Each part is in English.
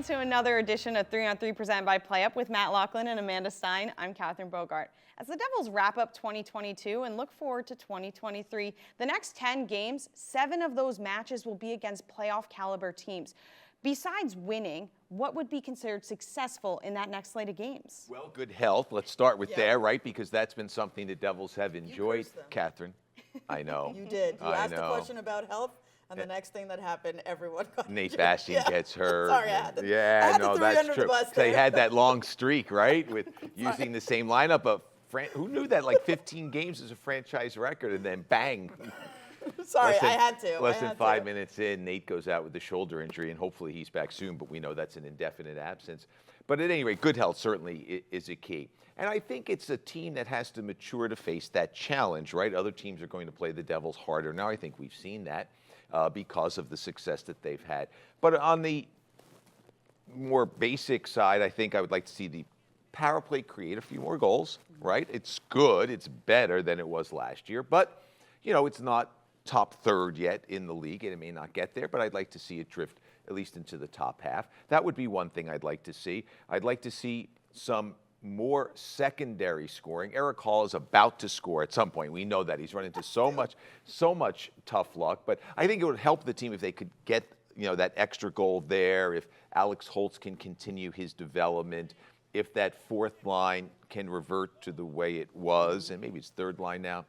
into another edition of 3 on 3 presented by PlayUp with Matt Loughlin and Amanda Stein. I'm Catherine Bogart. As the Devils wrap up 2022 and look forward to 2023, the next 10 games, 7 of those matches will be against playoff caliber teams. Besides winning, what would be considered successful in that next slate of games? Well, good health. Let's start with there, right? Because that's been something the Devils have enjoyed, Catherine. I know. You did. You asked a question about health. And the next thing that happened, everyone got Nate Bastian gets hurt. Sorry, I had to that's true. They had that long streak, right, with using the same lineup. But who knew that? Like 15 games is a franchise record, and then bang. Sorry, I had to. Less than 5 minutes in, Nate goes out with a shoulder injury, and hopefully he's back soon. But we know that's an indefinite absence. But at any rate, good health certainly is a key. And I think it's a team that has to mature to face that challenge, right? Other teams are going to play the Devils harder. Now I think we've seen that. Because of the success that they've had. But on the more basic side, I think I would like to see the power play create a few more goals, right? It's good. It's better than it was last year. But, you know, it's not top third yet in the league, and it may not get there, but I'd like to see it drift at least into the top half. That would be one thing I'd like to see. I'd like to see some more secondary scoring. Eric Hall is about to score at some point. We know that. He's run into so much tough luck. But I think it would help the team if they could get, you know, that extra goal there, if Alex Holtz can continue his development, if that fourth line can revert to the way it was, and maybe it's third line now.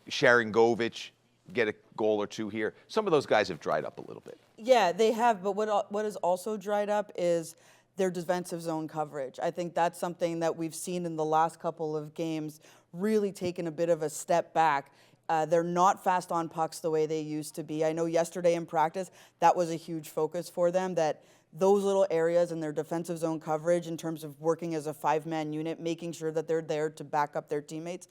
Sharangovich get a goal or two here. Some of those guys have dried up a little bit. Yeah, they have. But what has also dried up is their defensive zone coverage. I think that's something that we've seen in the last couple of games really taken a bit of a step back. They're not fast on pucks the way they used to be. I know yesterday in practice, that was a huge focus for them, that those little areas in their defensive zone coverage in terms of working as a 5-man unit, making sure that they're there to back up their teammates.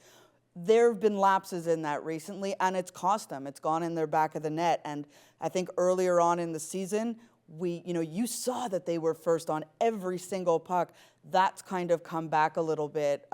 There have been lapses in that recently, and it's cost them. It's gone in their back of the net. And I think earlier on in the season, you saw that they were first on every single puck. That's kind of come back a little bit.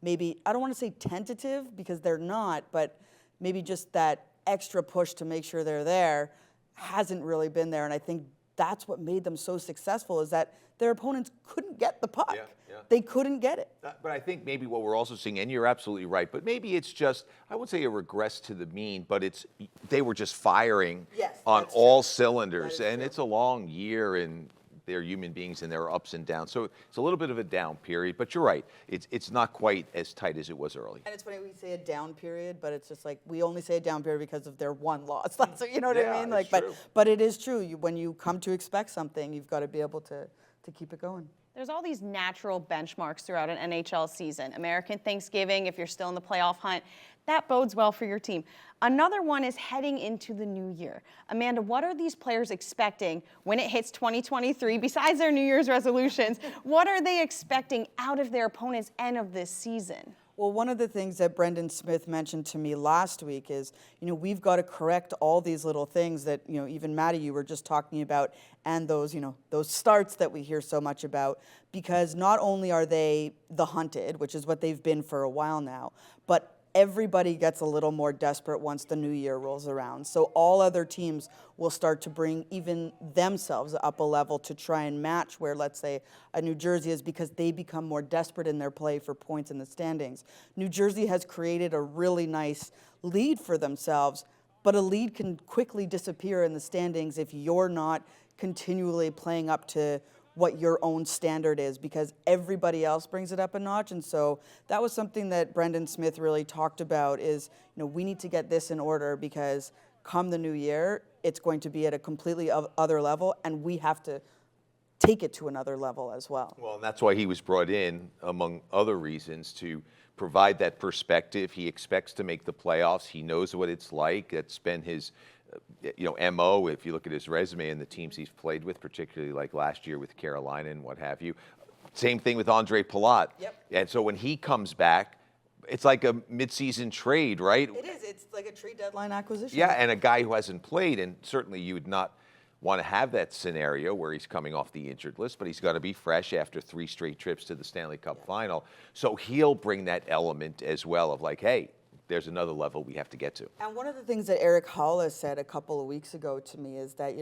Maybe, I don't want to say tentative because they're not, but maybe just that extra push to make sure they're there hasn't really been there. And I think that's what made them so successful is that their opponents couldn't get the puck. Yeah. They couldn't get it. But I think maybe what we're also seeing, and you're absolutely right, but maybe it's just, I wouldn't say a regress to the mean, but they were just firing on all cylinders. And it's a long year, and they're human beings, and there are ups and downs. So it's a little bit of a down period, but you're right. It's not quite as tight as it was early. And it's funny, we say a down period, but it's just like, we only say a down period because of their one loss. So, you know what I mean? Like, but it is true. When you come to expect something, you've got to be able to keep it going. There's all these natural benchmarks throughout an NHL season. American Thanksgiving, if you're still in the playoff hunt, that bodes well for your team. Another one is heading into the new year. Amanda, what are these players expecting when it hits 2023, besides their New Year's resolutions? What are they expecting out of their opponents' end of this season? Well, one of the things that Brendan Smith mentioned to me last week is, we've got to correct all these little things that, even Maddie, you were just talking about, and those, those starts that we hear so much about, because not only are they the hunted, which is what they've been for a while now, but everybody gets a little more desperate once the new year rolls around. So all other teams will start to bring even themselves up a level to try and match where, let's say, a New Jersey is, because they become more desperate in their play for points in the standings. New Jersey has created a really nice lead for themselves, but a lead can quickly disappear in the standings if you're not continually playing up to what your own standard is, because everybody else brings it up a notch. And so that was something that Brendan Smith really talked about is, we need to get this in order, because come the new year, it's going to be at a completely other level, and we have to take it to another level as well. Well, and that's why he was brought in, among other reasons, to provide that perspective. He expects to make the playoffs. He knows what it's like. That's been his MO, if you look at his resume and the teams he's played with, particularly like last year with Carolina and what have you. Same thing with Andre Palat. Yep. And so when he comes back, it's like a midseason trade, right? It is. It's like a trade deadline acquisition. Yeah, and a guy who hasn't played, and certainly you would not want to have that scenario where he's coming off the injured list, but he's got to be fresh after 3 straight trips to the Stanley Cup final. So he'll bring that element as well of like, hey, there's another level we have to get to. And one of the things that Eric Hall has said a couple of weeks ago to me is that,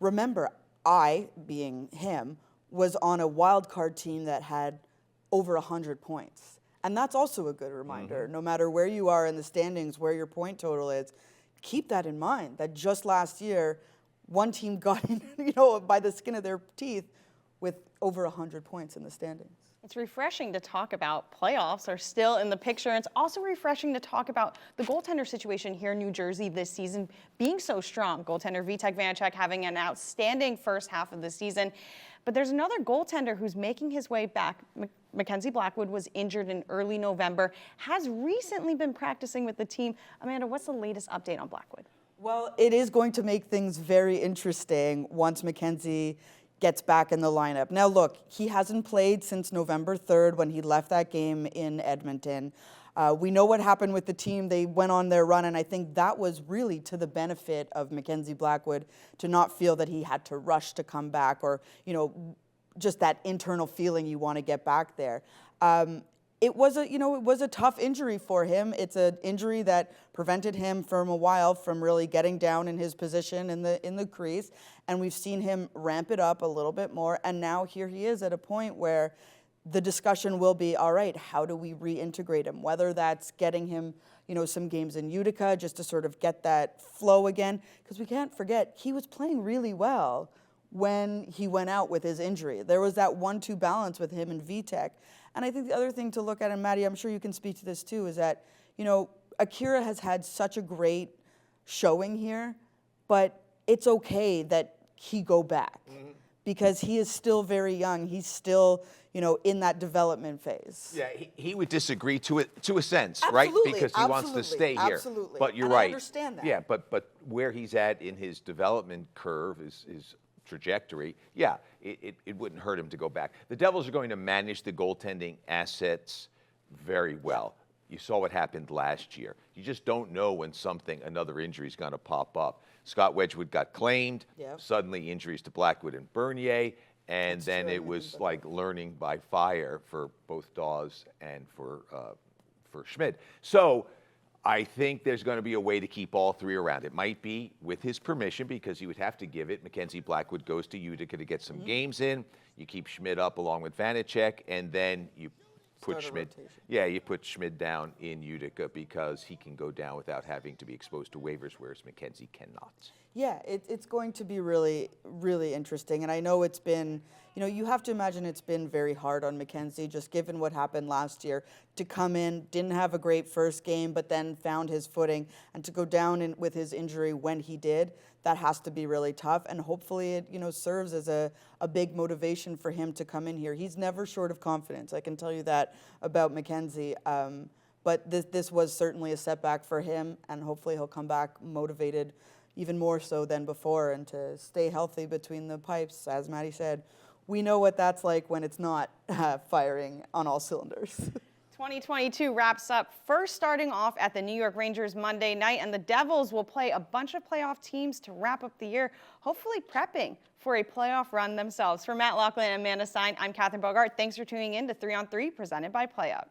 remember, I, being him, was on a wild card team that had over 100 points. And that's also a good reminder. No matter where you are in the standings, where your point total is, keep that in mind, that just last year, one team got in, by the skin of their teeth with over 100 points in the standings. It's refreshing to talk about playoffs are still in the picture. And it's also refreshing to talk about the goaltender situation here in New Jersey this season being so strong. Goaltender Vitek Vanacek having an outstanding first half of the season. But there's another goaltender who's making his way back. Mackenzie Blackwood was injured in early November, has recently been practicing with the team. Amanda, what's the latest update on Blackwood? Well, it is going to make things very interesting once Mackenzie gets back in the lineup. Now, look, he hasn't played since November 3rd when he left that game in Edmonton. We know what happened with the team. They went on their run, and I think that was really to the benefit of Mackenzie Blackwood to not feel that he had to rush to come back or, just that internal feeling you want to get back there. It was a tough injury for him. It's an injury that prevented him from a while from really getting down in his position in the crease, and we've seen him ramp it up a little bit more. And now here he is at a point where the discussion will be, all right, how do we reintegrate him? Whether that's getting him, some games in Utica just to sort of get that flow again, because we can't forget he was playing really well when he went out with his injury. There was that 1-2 balance with him and Vitek. And I think the other thing to look at, and Maddie, I'm sure you can speak to this too, is that, Akira has had such a great showing here, but it's okay that he go back because he is still very young. He's still, in that development phase. Yeah, he would disagree to a sense, Absolutely, right? Because he wants to stay here. Absolutely. But you're And right. I understand that. Yeah, but where he's at in his development curve, his trajectory, yeah, it wouldn't hurt him to go back. The Devils are going to manage the goaltending assets very well. You saw what happened last year. You just don't know when another injury is going to pop up. Scott Wedgwood got claimed. Yep. Suddenly injuries to Blackwood and Bernier. And then it was like learning by fire for both Dawes and for Schmidt. So I think there's going to be a way to keep all three around. It might be with his permission because he would have to give it. Mackenzie Blackwood goes to Utica to get some games in. You keep Schmidt up along with Vanacek, and then you put Schmidt. Yeah, you put Schmidt down in Utica because he can go down without having to be exposed to waivers, whereas Mackenzie cannot. Yeah, it's going to be really, really interesting. And I know it's been, you have to imagine it's been very hard on Mackenzie, just given what happened last year, to come in, didn't have a great first game, but then found his footing, and to go down with his injury when he did, that has to be really tough. And hopefully it, serves as a big motivation for him to come in here. He's never short of confidence. I can tell you that about Mackenzie. But this was certainly a setback for him, and hopefully he'll come back motivated even more so than before, and to stay healthy between the pipes. As Maddie said, we know what that's like when it's not firing on all cylinders. 2022 wraps up first starting off at the New York Rangers Monday night, and the Devils will play a bunch of playoff teams to wrap up the year, hopefully prepping for a playoff run themselves. For Matt Loughlin and Amanda Stein, I'm Catherine Bogart. Thanks for tuning in to 3 on 3 presented by PlayOut.